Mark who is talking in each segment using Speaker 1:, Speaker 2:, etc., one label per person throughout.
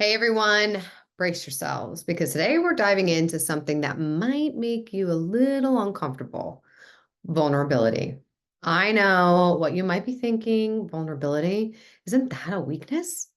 Speaker 1: Hey everyone, brace yourselves because today we're diving into something that might make you a little uncomfortable. Vulnerability. I know what you might be thinking. Vulnerability, isn't that a weakness?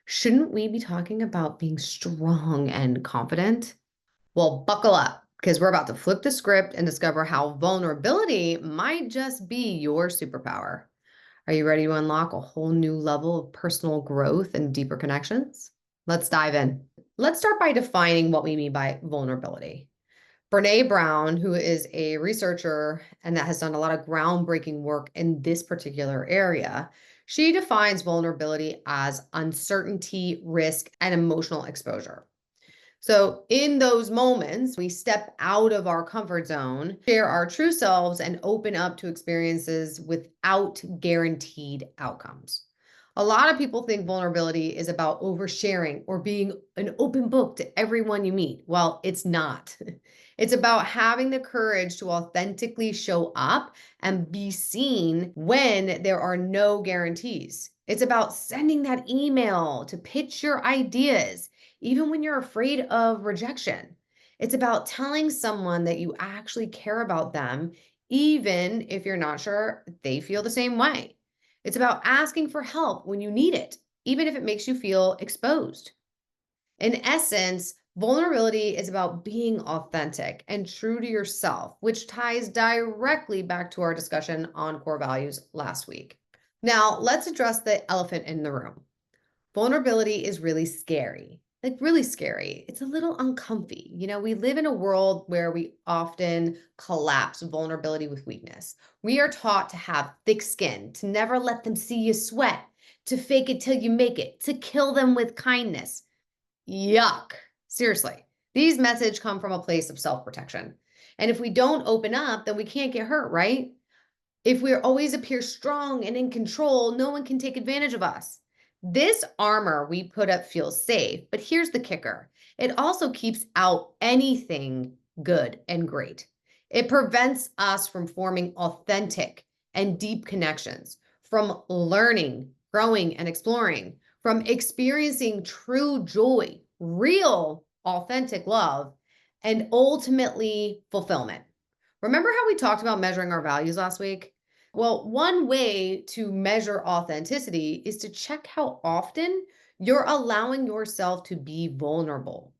Speaker 1: Shouldn't we be talking about being strong and confident? Well, buckle up because we're about to flip the script and discover how vulnerability might just be your superpower. Are you ready to unlock a whole new level of personal growth and deeper connections? Let's dive in. Let's start by defining what we mean by vulnerability. Brene Brown, who is a researcher and that has done a lot of groundbreaking work in this particular area, she defines vulnerability as uncertainty, risk, and emotional exposure. So, in those moments, we step out of our comfort zone, share our true selves, and open up to experiences without guaranteed outcomes. A lot of people think vulnerability is about oversharing or being an open book to everyone you meet. Well, it's not. It's about having the courage to authentically show up and be seen when there are no guarantees. It's about sending that email to pitch your ideas even when you're afraid of rejection. It's about telling someone that you actually care about them, even if you're not sure they feel the same way. It's about asking for help when you need it, even if it makes you feel exposed. In essence, vulnerability is about being authentic and true to yourself, which ties directly back to our discussion on core values last week. Now, let's address the elephant in the room. Vulnerability is really scary, like really scary. It's a little uncomfy. We live in a world where we often collapse vulnerability with weakness. We are taught to have thick skin, to never let them see you sweat, to fake it till you make it, to kill them with kindness. Yuck. Seriously. These messages come from a place of self-protection. And if we don't open up, then we can't get hurt, right? If we always appear strong and in control, no one can take advantage of us. This armor we put up feels safe, but here's the kicker. It also keeps out anything good and great. It prevents us from forming authentic and deep connections, from learning, growing, and exploring, from experiencing true joy, real, authentic love, and ultimately fulfillment. Remember how we talked about measuring our values last week? Well, one way to measure authenticity is to check how often you're allowing yourself to be vulnerable.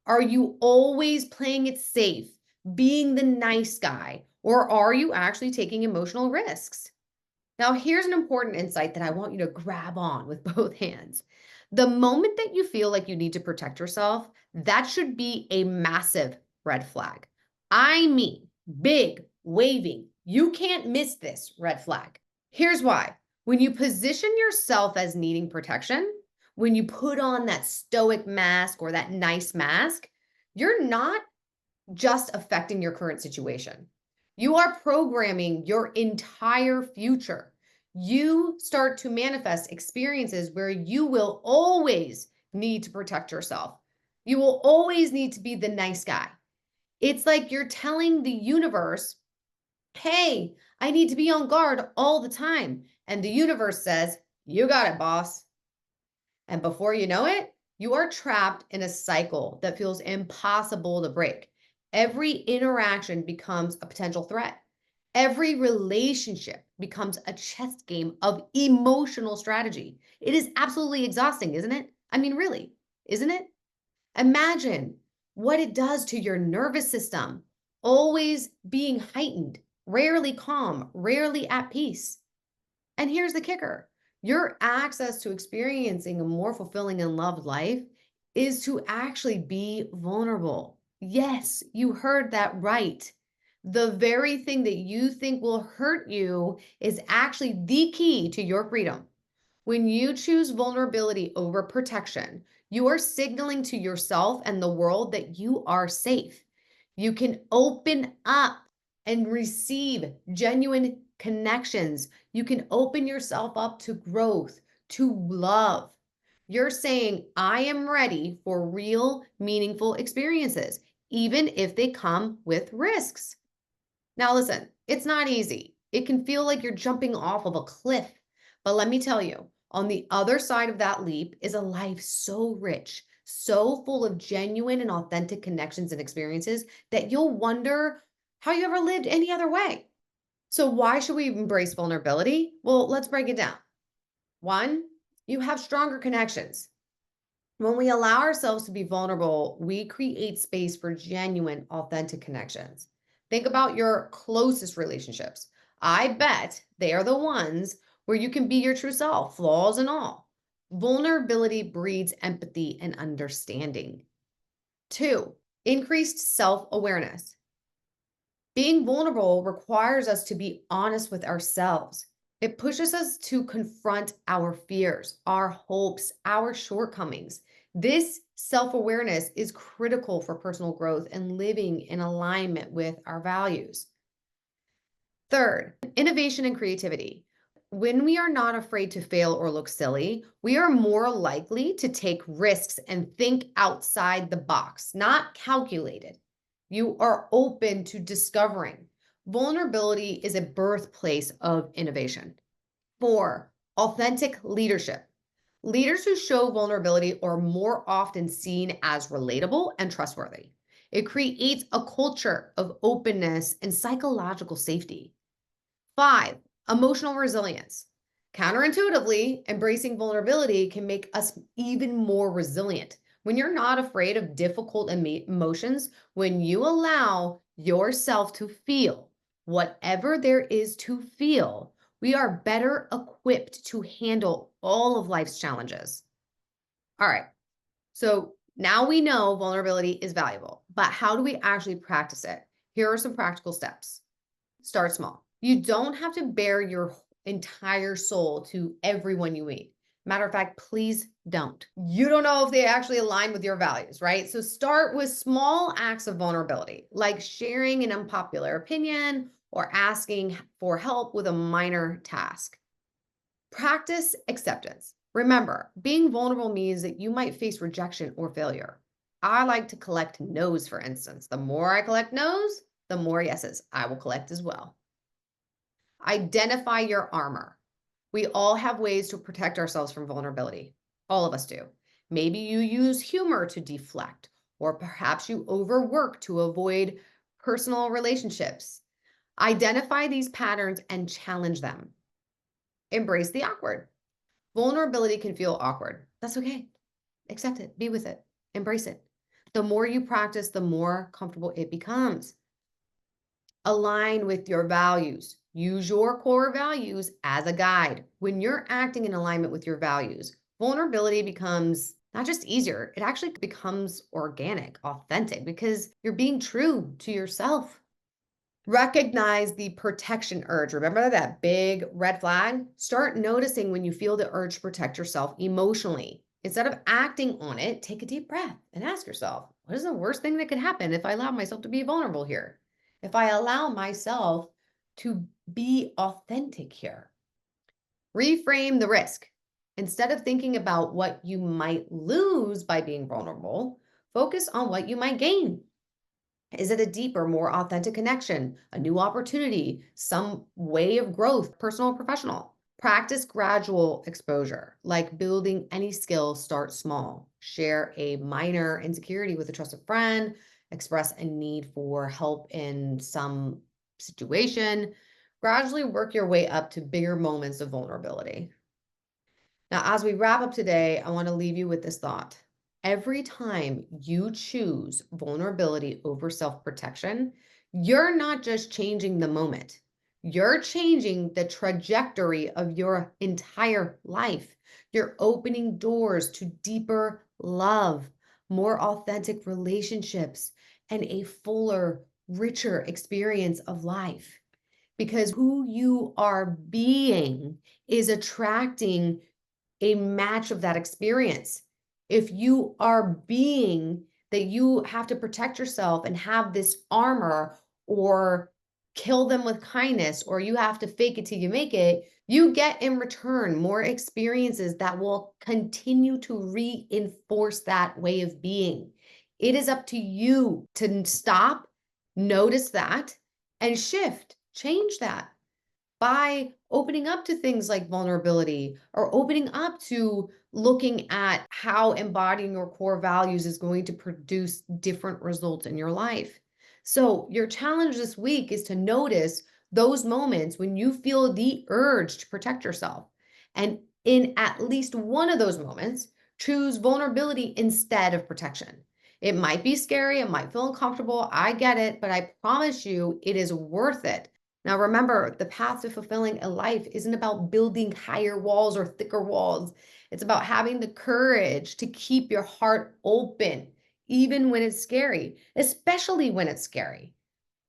Speaker 1: Are you always playing it safe, being the nice guy, or are you actually taking emotional risks? Now, here's an important insight that I want you to grab on with both hands. The moment that you feel like you need to protect yourself, that should be a massive red flag. I mean, big, waving, you can't miss this red flag. Here's why. When you position yourself as needing protection, when you put on that stoic mask or that nice mask, you're not just affecting your current situation. You are programming your entire future. You start to manifest experiences where you will always need to protect yourself. You will always need to be the nice guy. It's like you're telling the universe, hey, I need to be on guard all the time. And the universe says, you got it, boss. And before you know it, you are trapped in a cycle that feels impossible to break. Every interaction becomes a potential threat. Every relationship becomes a chess game of emotional strategy. It is absolutely exhausting, isn't it? I mean, really, isn't it? Imagine what it does to your nervous system, always being heightened, rarely calm, rarely at peace. And here's the kicker. Your access to experiencing a more fulfilling and loved life is to actually be vulnerable. Yes, you heard that right. The very thing that you think will hurt you is actually the key to your freedom. When you choose vulnerability over protection, you are signaling to yourself and the world that you are safe. You can open up and receive genuine connections. You can open yourself up to growth, to love. You're saying, I am ready for real, meaningful experiences, even if they come with risks. Now, listen, it's not easy. It can feel like you're jumping off of a cliff. But let me tell you, On the other side of that leap is a life so rich, so full of genuine and authentic connections and experiences that you'll wonder how you ever lived any other way. So, why should we embrace vulnerability? Well, let's break it down. One, you have stronger connections. When we allow ourselves to be vulnerable, we create space for genuine, authentic connections. Think about your closest relationships. I bet they are the ones where you can be your true self, flaws and all. Vulnerability breeds empathy and understanding. Two, increased self awareness. Being vulnerable requires us to be honest with ourselves. It pushes us to confront our fears, our hopes, our shortcomings. This self awareness is critical for personal growth and living in alignment with our values. Third, innovation and creativity. When we are not afraid to fail or look silly, we are more likely to take risks and think outside the box, not calculated. You are open to discovering. Vulnerability is a birthplace of innovation. Four, authentic leadership. Leaders who show vulnerability are more often seen as relatable and trustworthy. It creates a culture of openness and psychological safety. Five, emotional resilience. Counterintuitively, embracing vulnerability can make us even more resilient. When you're not afraid of difficult emotions, when you allow yourself to feel whatever there is to feel, we are better equipped to handle all of life's challenges. All right, so now we know vulnerability is valuable, but how do we actually practice it? Here are some practical steps. Start small. You don't have to bare your entire soul to everyone you meet. Matter of fact, please don't. You don't know if they actually align with your values, right? So start with small acts of vulnerability, like sharing an unpopular opinion or asking for help with a minor task. Practice acceptance. Remember, being vulnerable means that you might face rejection or failure. I like to collect no's, for instance. The more I collect no's, the more yeses I will collect as well. Identify your armor. We all have ways to protect ourselves from vulnerability. All of us do. Maybe you use humor to deflect, or perhaps you overwork to avoid personal relationships. Identify these patterns and challenge them. Embrace the awkward. Vulnerability can feel awkward. That's okay. Accept it, be with it, embrace it. The more you practice, the more comfortable it becomes. Align with your values. Use your core values as a guide. When you're acting in alignment with your values, vulnerability becomes not just easier, it actually becomes organic, authentic, because you're being true to yourself. Recognize the protection urge. Remember that big red flag? Start noticing when you feel the urge to protect yourself emotionally. Instead of acting on it, take a deep breath and ask yourself, what is the worst thing that could happen if I allow myself to be vulnerable here? If I allow myself to be authentic here? Reframe the risk. Instead of thinking about what you might lose by being vulnerable, focus on what you might gain. Is it a deeper, more authentic connection, a new opportunity, some way of growth, personal or professional? Practice gradual exposure, like building any skill, start small. Share a minor insecurity with a trusted friend, express a need for help in some situation. Gradually work your way up to bigger moments of vulnerability. Now, as we wrap up today, I want to leave you with this thought. Every time you choose vulnerability over self protection, you're not just changing the moment, you're changing the trajectory of your entire life. You're opening doors to deeper love, more authentic relationships, and a fuller, richer experience of life. Because who you are being is attracting a match of that experience. If you are being that you have to protect yourself and have this armor or kill them with kindness, or you have to fake it till you make it, you get in return more experiences that will continue to reinforce that way of being. It is up to you to stop, notice that, and shift, change that by opening up to things like vulnerability or opening up to looking at how embodying your core values is going to produce different results in your life. So, your challenge this week is to notice those moments when you feel the urge to protect yourself. And in at least one of those moments, choose vulnerability instead of protection. It might be scary, it might feel uncomfortable. I get it, but I promise you it is worth it. Now, remember, the path to fulfilling a life isn't about building higher walls or thicker walls. It's about having the courage to keep your heart open, even when it's scary, especially when it's scary.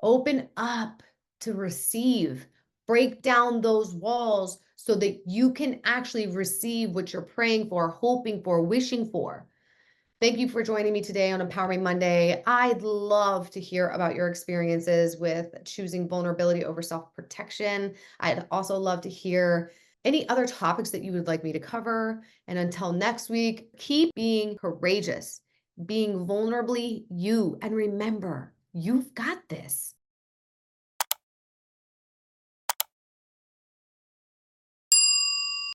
Speaker 1: Open up to receive, break down those walls so that you can actually receive what you're praying for, hoping for, wishing for. Thank you for joining me today on Empowering Monday. I'd love to hear about your experiences with choosing vulnerability over self protection. I'd also love to hear any other topics that you would like me to cover. And until next week, keep being courageous, being vulnerably you. And remember, you've got this.